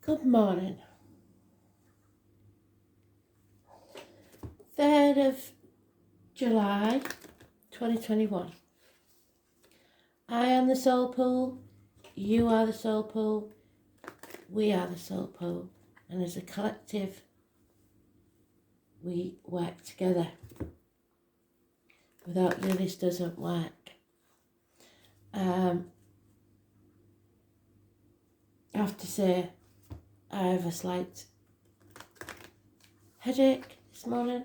Good morning. 3rd of July 2021. I am the soul pool, you are the soul pool, we are the soul pool, and as a collective we work together. Without you this doesn't work. I have to say I have a slight headache this morning.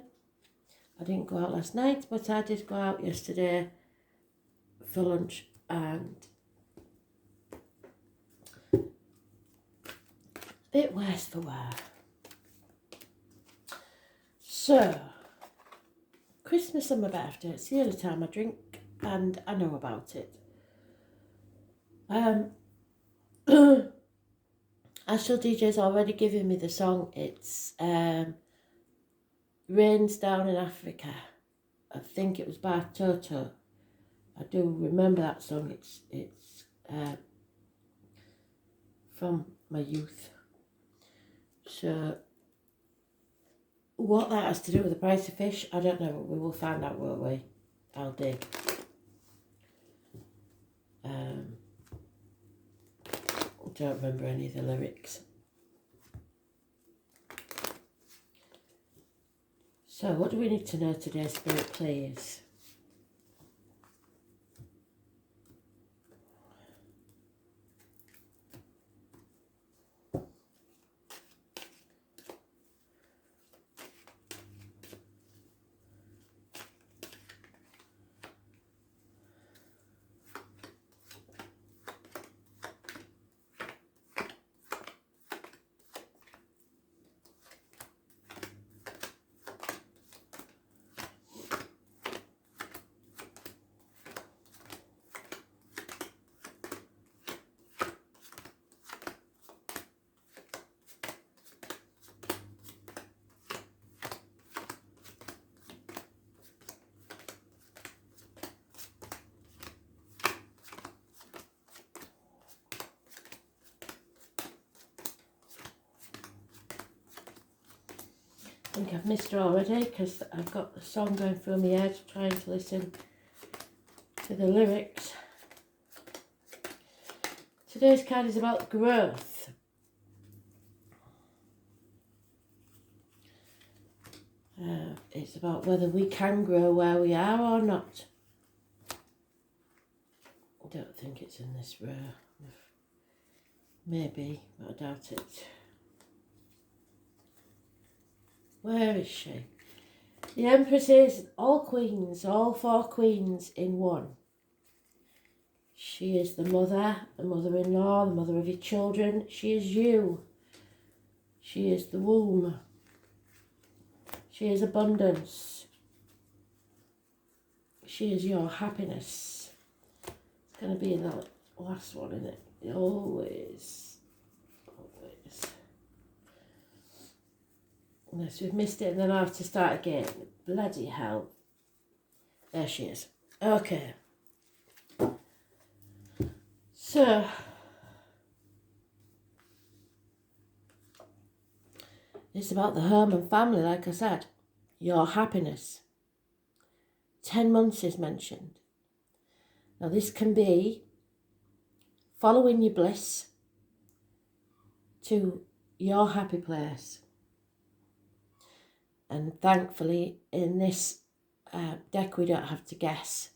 I didn't go out last night, but I did go out yesterday for lunch and it worse for wear. So, Christmas and my birthday, it's the only time I drink and I know about it. Astral DJ's already given me the song. It's Rains Down in Africa. I think it was by Toto. I do remember that song. It's from my youth. So what that has to do with the price of fish, I don't know. We will find out, won't we? I'll dig. I don't remember any of the lyrics. So what do we need to know today, Spirit, please? I think I've missed her already because I've got the song going through my head, trying to listen to the lyrics. Today's card is about growth. It's about whether we can grow where we are or not. I don't think it's in this row. Maybe, but I doubt it. Where is she? The Empress is all queens, all 4 queens in one. She is the mother-in-law, the mother of your children. She is you. She is the womb. She is abundance. She is your happiness. It's going to be in the last one, isn't it? Always. Unless we've missed it and then I have to start again. Bloody hell. There she is. Okay. So, it's about the home and family, like I said. Your happiness. 10 months is mentioned. Now this can be following your bliss to your happy place. And thankfully in this deck we don't have to guess,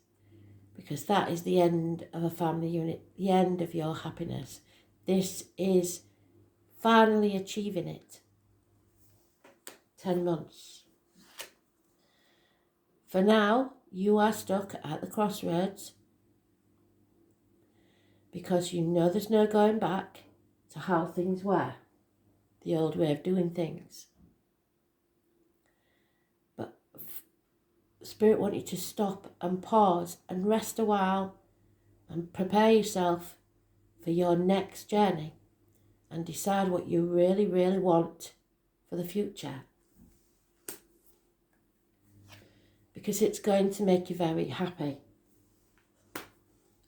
because that is the end of a family unit, the end of your happiness. This is finally achieving it. 10 months. For now, you are stuck at the crossroads because you know there's no going back to how things were, the old way of doing things. But Spirit wants you to stop and pause and rest a while and prepare yourself for your next journey and decide what you really, really want for the future. Because it's going to make you very happy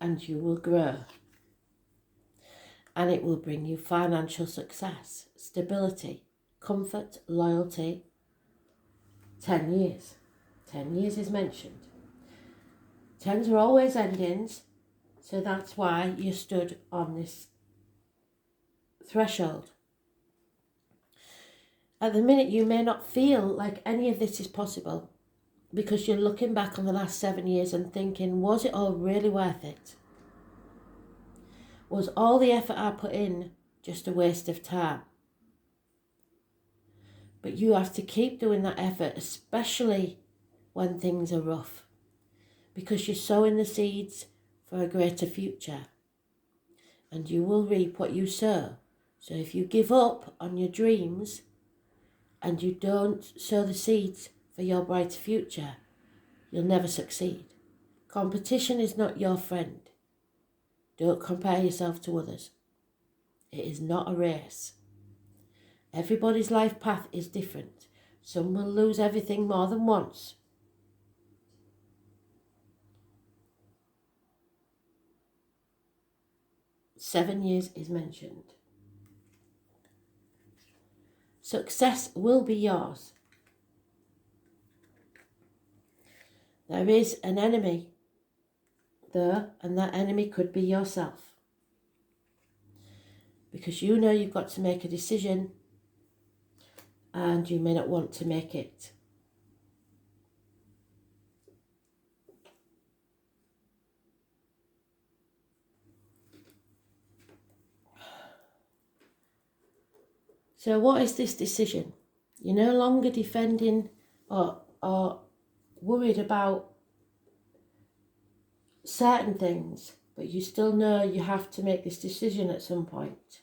and you will grow. and it will bring you financial success, stability, comfort, loyalty. 10 years. 10 years is mentioned. 10s are always endings, so that's why you stood on this threshold. At the minute, you may not feel like any of this is possible because you're looking back on the last 7 years and thinking, was it all really worth it? Was all the effort I put in just a waste of time? But you have to keep doing that effort, especially when things are rough, because you're sowing the seeds for a greater future, and you will reap what you sow. So if you give up on your dreams and you don't sow the seeds for your brighter future, you'll never succeed. Competition is not your friend. Don't compare yourself to others. It is not a race. Everybody's life path is different. Some will lose everything more than once. Seven years is mentioned. Success will be yours. There is an enemy there, and that enemy could be yourself. Because you know you've got to make a decision and you may not want to make it. So what is this decision? You're no longer defending or worried about certain things, but you still know you have to make this decision at some point.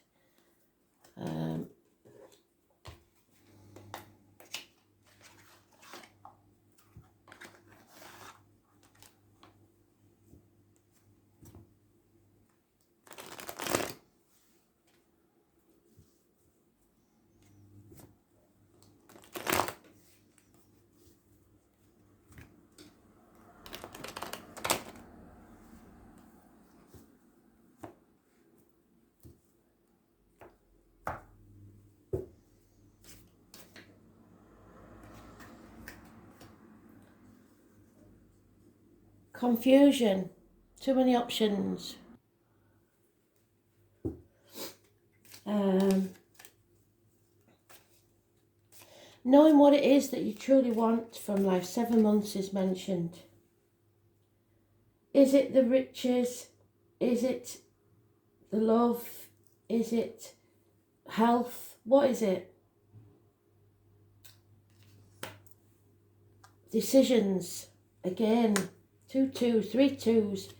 Confusion, too many options. Knowing what it is that you truly want from life. 7 months is mentioned. Is it the riches? Is it the love? Is it health? What is it? Decisions. Again, 2 2s, 3 2s.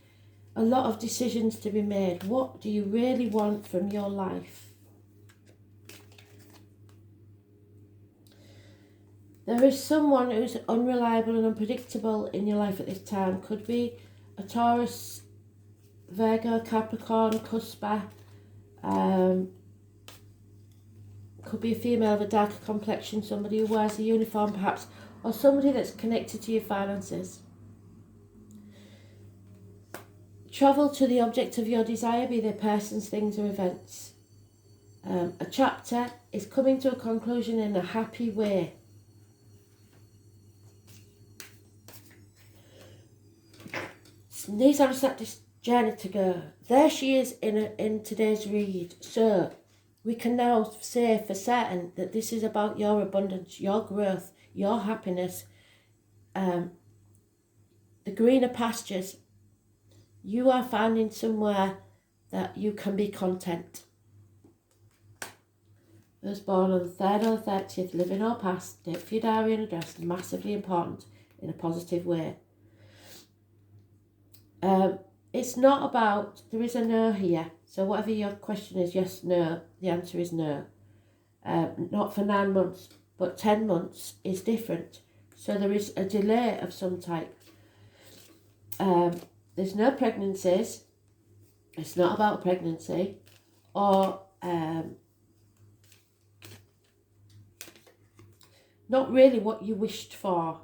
A lot of decisions to be made. What do you really want from your life? There is someone who's unreliable and unpredictable in your life at this time. Could be a Taurus, Virgo, Capricorn, Cuspa. Could be a female of a darker complexion, somebody who wears a uniform perhaps, or somebody that's connected to your finances. Travel to the object of your desire, be they persons, things or events. A chapter is coming to a conclusion in a happy way. These are this journey to go. There she is in today's read. So we can now say for certain that this is about your abundance, your growth, your happiness, the greener pastures. You are finding somewhere that you can be content. Those born on the 3rd or 30th, living or past, date for your diary and address, massively important in a positive way. It's not about, there is a no here. So whatever your question is, yes, no, the answer is no. Not for 9 months, but 10 months is different. So there is a delay of some type. There's no pregnancies. It's not about pregnancy. Or not really what you wished for.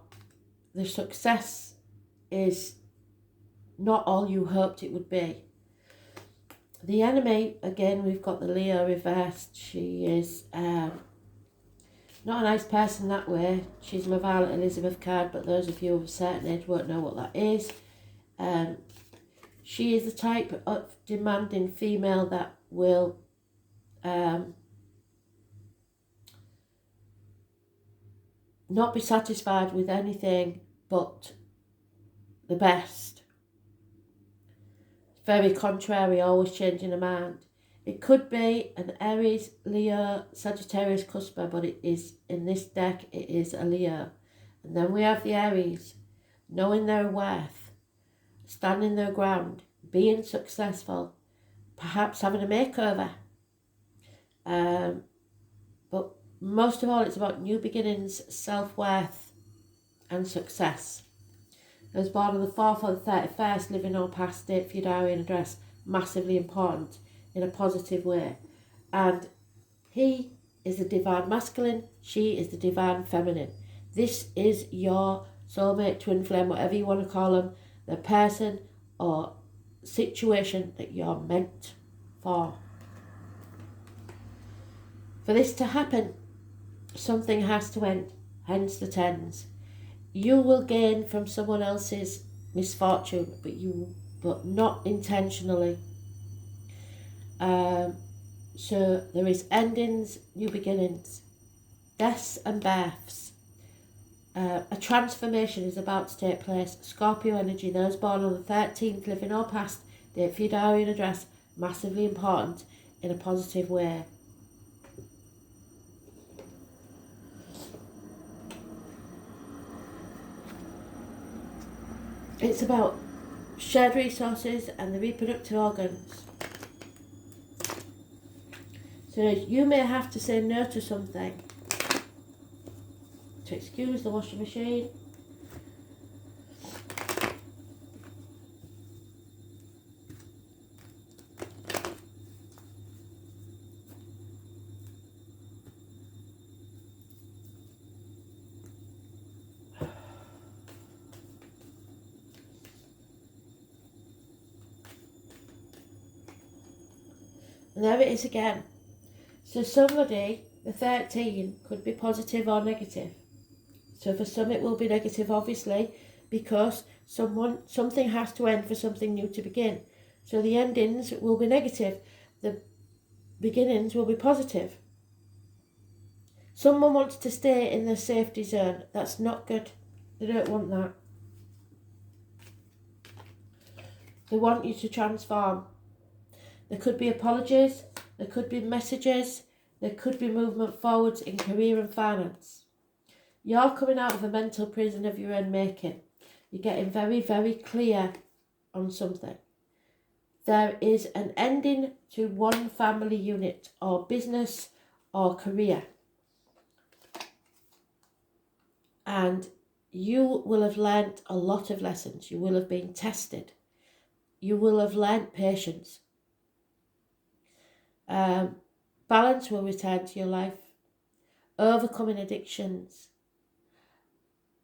The success is not all you hoped it would be. The enemy, again, we've got the Leo reversed. She is not a nice person that way. She's my Violet Elizabeth card, but those of you of a certain age won't know what that is. She is the type of demanding female that will not be satisfied with anything but the best. Very contrary, always changing her mind. It could be an Aries, Leo, Sagittarius cusper, but it is, in this deck, it is a Leo. And then we have the Aries, knowing their worth, standing their ground, being successful, perhaps having a makeover. But most of all, it's about new beginnings, self-worth and success. Those born on the 4th or the 31st, living or past date for your diary and address, massively important in a positive way. And he is the divine masculine, she is the divine feminine. This is your soulmate, twin flame, whatever you want to call them, the person or situation that you're meant for. For this to happen, something has to end, hence the tens. You will gain from someone else's misfortune, but not intentionally. So there is endings, new beginnings, deaths and births. A transformation is about to take place. Scorpio energy, those born on the 13th, living or past, date for your diary and address, massively important in a positive way. It's about shared resources and the reproductive organs. So you may have to say no to something. To excuse the washing machine. And there it is again. So somebody, the 13, could be positive or negative. So for some it will be negative, obviously, because something has to end for something new to begin. So the endings will be negative. The beginnings will be positive. Someone wants to stay in their safety zone. That's not good. They don't want that. They want you to transform. There could be apologies, there could be messages, there could be movement forwards in career and finance. You're coming out of a mental prison of your own making. You're getting very, very clear on something. There is an ending to one family unit or business or career. And you will have learnt a lot of lessons. You will have been tested. You will have learnt patience. Balance will return to your life. Overcoming addictions.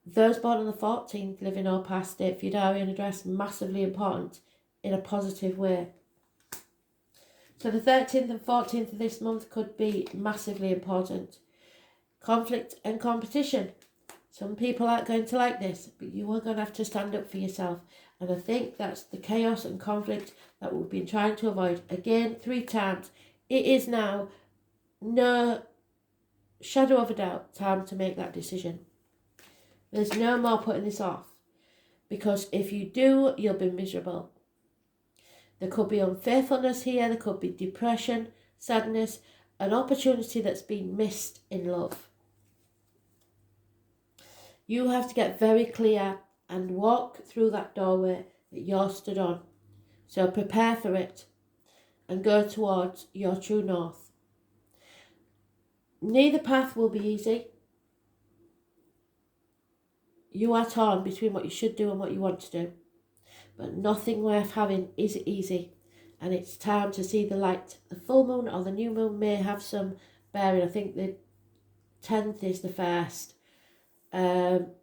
Those born on the 14th, living or past date for your diary and address, massively important in a positive way. So the 13th and 14th of this month could be massively important. Conflict and competition. Some people aren't going to like this, but you are going to have to stand up for yourself. And I think that's the chaos and conflict that we've been trying to avoid. Again, 3 times. It is now, no shadow of a doubt, time to make that decision. There's no more putting this off. Because if you do, you'll be miserable. There could be unfaithfulness here. There could be depression, sadness, an opportunity that's been missed in love. You have to get very clear and walk through that doorway that you're stood on. So prepare for it and go towards your true north. Neither path will be easy. You are torn between what you should do and what you want to do. But nothing worth having is easy. And it's time to see the light. The full moon or the new moon may have some bearing. I think the 10th is the first. But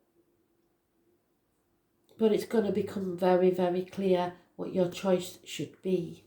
it's going to become very, very clear what your choice should be.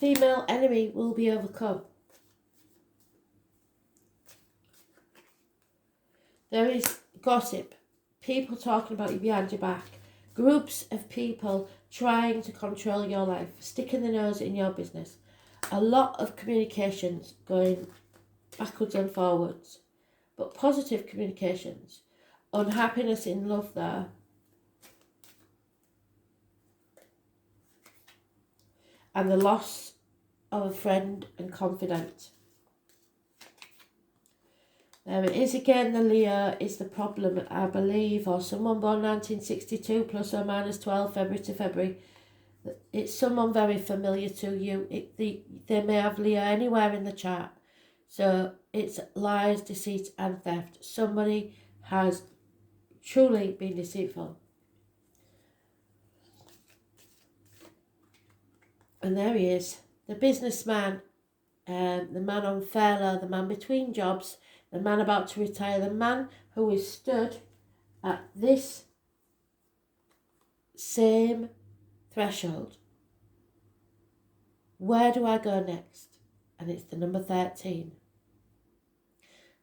female enemy will be overcome. There is gossip, people talking about you behind your back, groups of people trying to control your life, sticking their nose in your business. A lot of communications going backwards and forwards, but positive communications. Unhappiness in love there. And the loss of a friend and confidant. There it is again, the Leo is the problem, I believe, or someone born 1962 plus or minus 12 February to February. It's someone very familiar to you. They may have Leo anywhere in the chart. So it's lies, deceit and theft. Somebody has truly been deceitful. And there he is, the businessman, the man on furlough, the man between jobs, the man about to retire, the man who is stood at this same threshold. Where do I go next? And it's the number 13.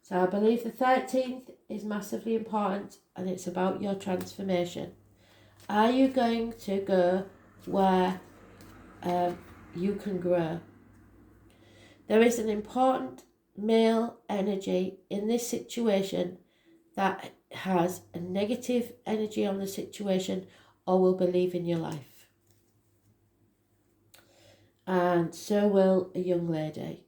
So I believe the 13th is massively important, and it's about your transformation. Are you going to go where you can grow? There is an important male energy in this situation that has a negative energy on the situation or will believe in your life. And so will a young lady.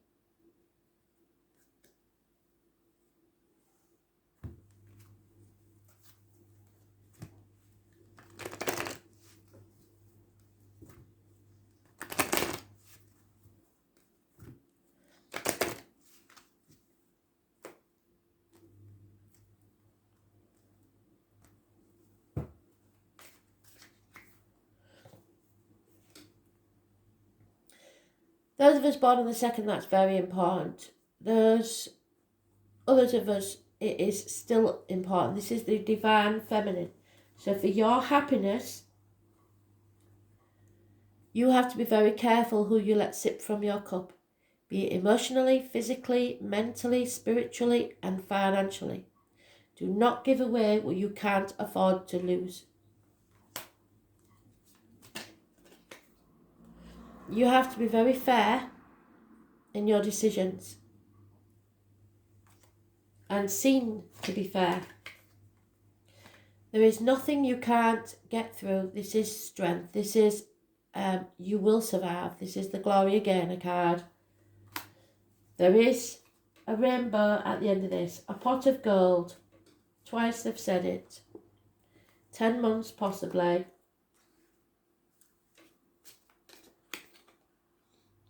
Those of us born on the 2nd, that's very important. Those others of us, it is still important. This is the divine feminine. So for your happiness, you have to be very careful who you let sip from your cup, be it emotionally, physically, mentally, spiritually and financially. Do not give away what you can't afford to lose. You have to be very fair in your decisions and seen to be fair. There is nothing you can't get through. This is strength. This is you will survive. This is the Gloria Gaynor card. There is a rainbow at the end of this. A pot of gold. Twice they've said it. 10 months possibly.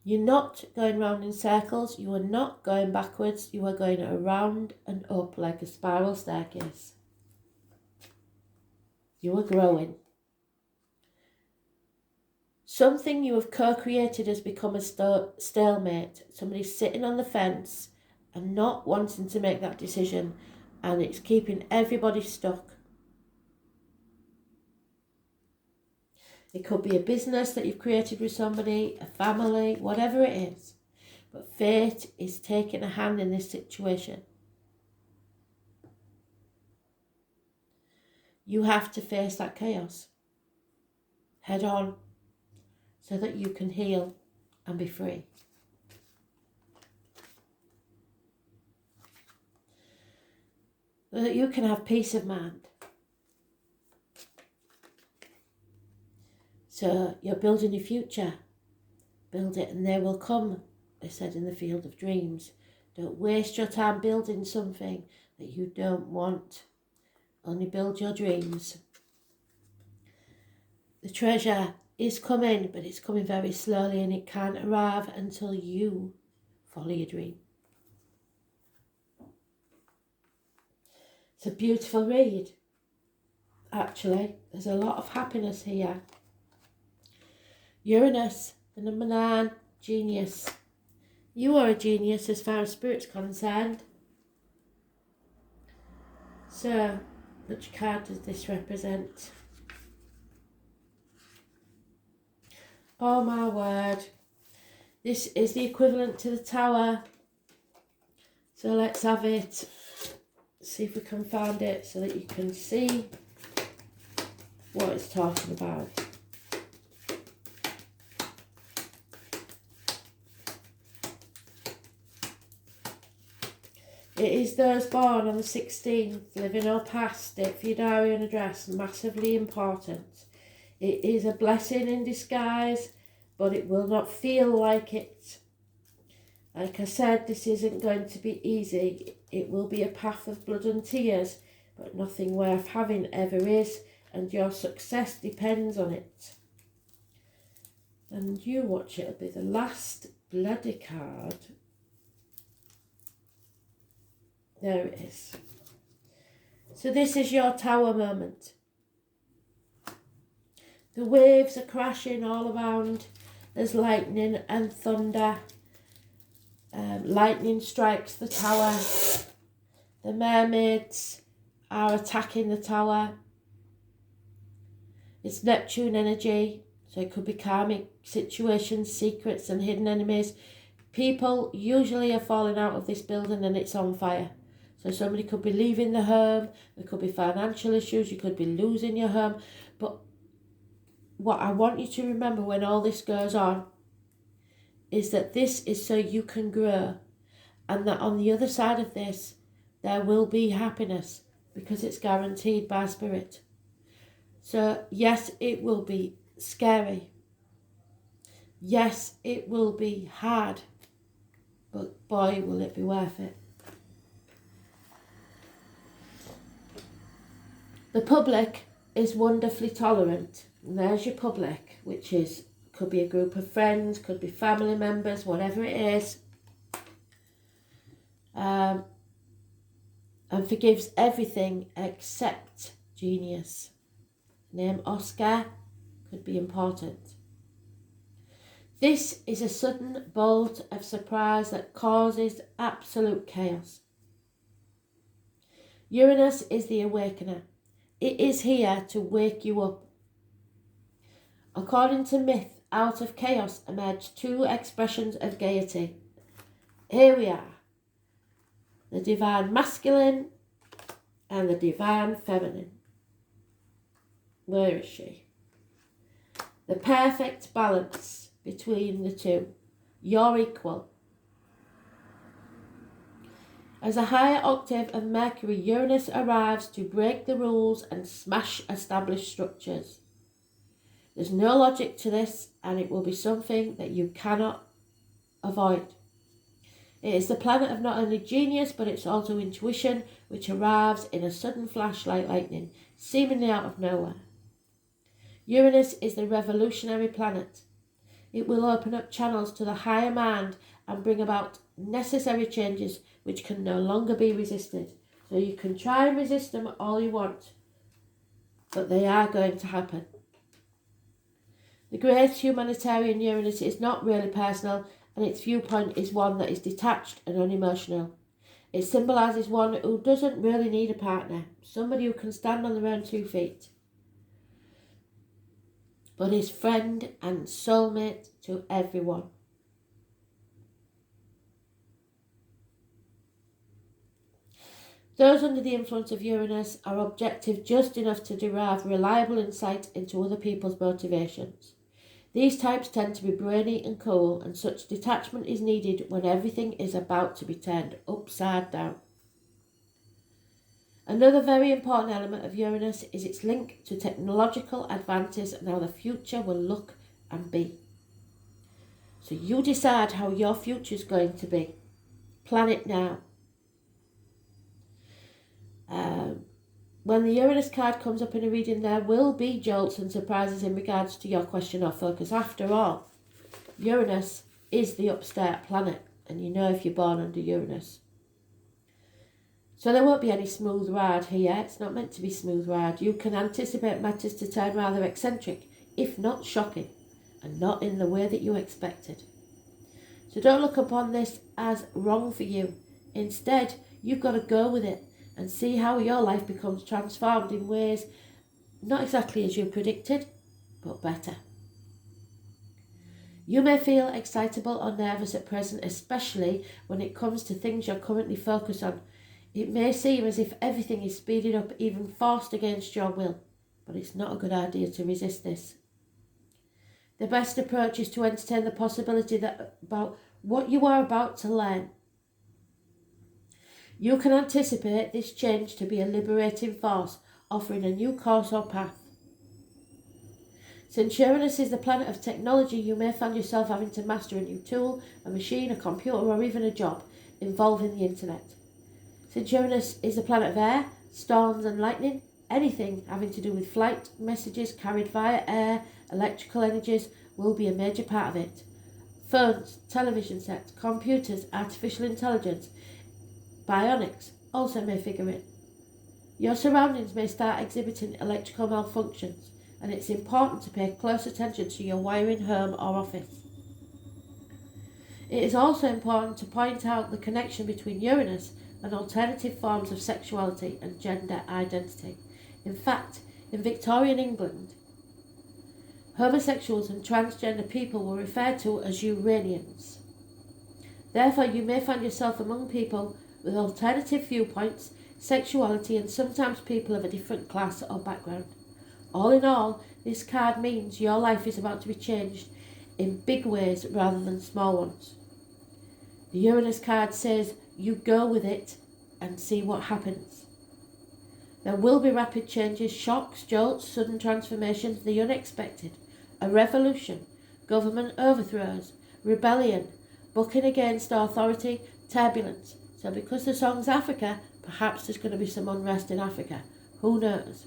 You're not going round in circles. You are not going backwards. You are going around and up like a spiral staircase. You are growing. Something you have co-created has become a stalemate. Somebody's sitting on the fence and not wanting to make that decision, and it's keeping everybody stuck. It could be a business that you've created with somebody, a family, whatever it is. But fate is taking a hand in this situation. You have to face that chaos head on so that you can heal and be free. So that you can have peace of mind. So you're building your future. Build it and they will come, they said in the Field of Dreams. Don't waste your time building something that you don't want. Only build your dreams. The treasure is coming, but it's coming very slowly and it can't arrive until you follow your dream. It's a beautiful read. Actually, there's a lot of happiness here. Uranus, the number 9, genius. You are a genius as far as spirit's concerned. So, which card does this represent? Oh my word. This is the equivalent to the Tower. So let's have it. See if we can find it so that you can see what it's talking about. It is those born on the 16th, living or past it for your diary and address, massively important. It is a blessing in disguise, but it will not feel like it. Like I said, this isn't going to be easy. It will be a path of blood and tears, but nothing worth having ever is, and your success depends on it. And you watch, it'll be the last bloody card. There it is. So this is your Tower moment. The waves are crashing all around. There's lightning and thunder. Lightning strikes the tower. The mermaids are attacking the tower. It's Neptune energy, so it could be karmic situations, secrets and hidden enemies. People usually are falling out of this building and it's on fire. So somebody could be leaving the home, there could be financial issues, you could be losing your home. But what I want you to remember when all this goes on is that this is so you can grow, and that on the other side of this there will be happiness because it's guaranteed by Spirit. So yes, it will be scary. Yes, it will be hard, but boy, will it be worth it. The public is wonderfully tolerant. And there's your public, which is could be a group of friends, could be family members, whatever it is. And forgives everything except genius. Name Oscar could be important. This is a sudden bolt of surprise that causes absolute chaos. Uranus is the awakener. It is here to wake you up. According to myth, out of chaos emerged two expressions of gaiety. Here we are. The divine masculine and the divine feminine. Where is she? The perfect balance between the two. You're equal. As a higher octave of Mercury, Uranus arrives to break the rules and smash established structures. There's no logic to this, and it will be something that you cannot avoid. It is the planet of not only genius, but it's also intuition, which arrives in a sudden flash like lightning, seemingly out of nowhere. Uranus is the revolutionary planet. It will open up channels to the higher mind and bring about necessary changes which can no longer be resisted. So you can try and resist them all you want, but they are going to happen. The great humanitarian Uranus is not really personal, and its viewpoint is one that is detached and unemotional. It symbolises one who doesn't really need a partner, somebody who can stand on their own 2 feet, but is friend and soulmate to everyone. Those under the influence of Uranus are objective just enough to derive reliable insight into other people's motivations. These types tend to be brainy and cool, and such detachment is needed when everything is about to be turned upside down. Another very important element of Uranus is its link to technological advances and how the future will look and be. So you decide how your future is going to be. Plan it now. When the Uranus card comes up in a reading, there will be jolts and surprises in regards to your question or focus. After all, Uranus is the upstart planet, and you know if you're born under Uranus. So there won't be any smooth ride here. It's not meant to be smooth ride. You can anticipate matters to turn rather eccentric, if not shocking, and not in the way that you expected. So don't look upon this as wrong for you. Instead, you've got to go with it and see how your life becomes transformed in ways not exactly as you predicted, but better. You may feel excitable or nervous at present, especially when it comes to things you're currently focused on. It may seem as if everything is speeding up, even forced against your will, but it's not a good idea to resist this. The best approach is to entertain the possibility that about what you are about to learn. You can anticipate this change to be a liberating force, offering a new course or path. Since Uranus is the planet of technology, you may find yourself having to master a new tool, a machine, a computer, or even a job involving the internet. Since Uranus is the planet of air, storms and lightning, anything having to do with flight, messages carried via air, electrical energies will be a major part of it. Phones, television sets, computers, artificial intelligence, bionics also may figure in. Your surroundings may start exhibiting electrical malfunctions, and it's important to pay close attention to your wiring home or office. It is also important to point out the connection between Uranus and alternative forms of sexuality and gender identity. In fact, in Victorian England, homosexuals and transgender people were referred to as Uranians. Therefore, you may find yourself among people with alternative viewpoints, sexuality, and sometimes people of a different class or background. All in all, this card means your life is about to be changed in big ways rather than small ones. The Uranus card says you go with it and see what happens. There will be rapid changes, shocks, jolts, sudden transformations, the unexpected, a revolution, government overthrows, rebellion, bucking against authority, turbulence. So because the song's Africa, perhaps there's going to be some unrest in Africa. Who knows?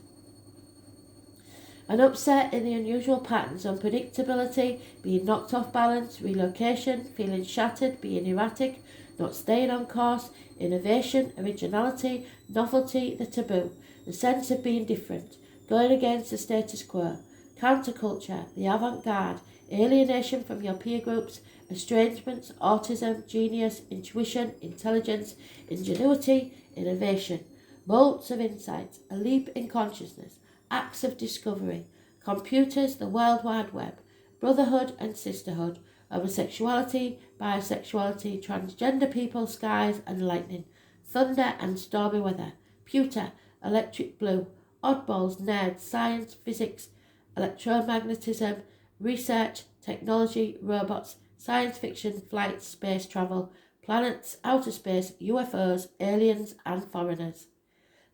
An upset in the unusual patterns, unpredictability, being knocked off balance, relocation, feeling shattered, being erratic, not staying on course, innovation, originality, novelty, the taboo, the sense of being different, going against the status quo, counterculture, the avant-garde, alienation from your peer groups, estrangements, autism, genius, intuition, intelligence, ingenuity, innovation, bolts of insight, a leap in consciousness, acts of discovery, computers, the World Wide Web, brotherhood and sisterhood, homosexuality, bisexuality, transgender people, skies and lightning, thunder and stormy weather, pewter, electric blue, oddballs, nerds, science, physics, electromagnetism, research, technology, robots, science fiction, flight, space travel, planets, outer space, UFOs, aliens and foreigners.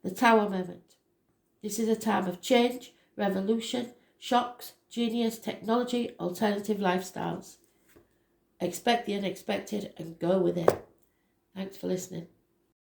The Tower Moment. This is a time of change, revolution, shocks, genius, technology, alternative lifestyles. Expect the unexpected and go with it. Thanks for listening.